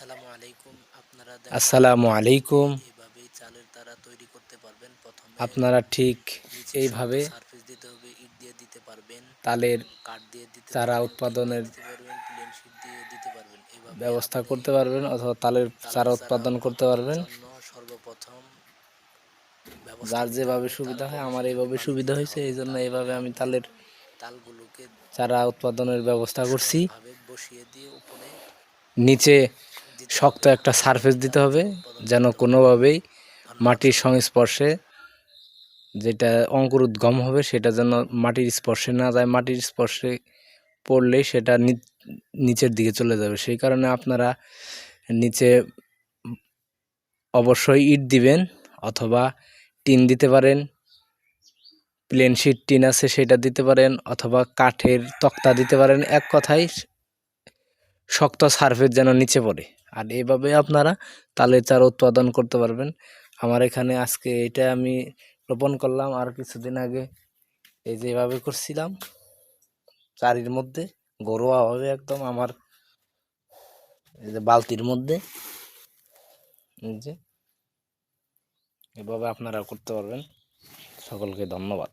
আসসালামু আলাইকুম। আসসালামু আলাইকুম। এভাবেই চালের তারা তৈরি করতে পারবেন। প্রথমে আপনারা ঠিক নিচে শক্ত এইভাবে সারফেস দিতে হবে, ইট দিয়ে দিতে পারবেন, তালের কাঠ দিয়ে দিতে চারা পারবেন, টিন দিয়ে উৎপাদনের দিতে পারবেন, প্লেন শিট দিয়ে দিতে পারবেন। এভাবে ব্যবস্থা আপনি করতে পারবেন অথবা তালের চারা তালের চারা উৎপাদন করতে উৎপাদনের পারবেন। জন্য সর্বপ্রথম ব্যবস্থা যার নিতে যেভাবে হবে। সুবিধা হয়, তারপরে আমার সেখানে এইভাবে পানি সুবিধা দিতে হয়েছে, হবে। এই জন্য তারপরে এইভাবে আমি আপনি তালের তালগুলোকে চারা উৎপাদনের ব্যবস্থা করছি। সমানভাবে বসিয়ে দিয়ে উপরে নিচে দিতে শক্ত হবে। একটা সারফেস এভাবেই দিতে তালের হবে চারা উৎপাদন যেন করতে পারবেন। কোনোভাবেই ধন্যবাদ মাটির সবাইকে। সংস্পর্শে যেটা অঙ্কুরোদ্গম হবে সেটা যেন মাটির স্পর্শে না যায়। মাটির স্পর্শে পড়লেই সেটা নিচের দিকে চলে যাবে। সেই কারণে আপনারা নিচে অবশ্যই ইট দিবেন অথবা টিন দিতে পারেন। প্লেন শিট টিন আছে সেটা দিতে পারেন অথবা কাঠের তক্তা দিতে পারেন। এক কথায় শক্ত সারফেস যেন নিচে পড়ে। আর এইভাবে আপনারা তালের চারা উৎপাদন করতে পারবেন। আমার এখানে আজকে এটা আমি রোপণ করলাম, আর কিছুদিন আগে এই যে এভাবে করছিলাম চারির মধ্যে ঘরোয়াভাবে একদম আমার এই যে বালতির মধ্যে। এই যে এভাবে আপনারা করতে পারবেন। সকলকে ধন্যবাদ।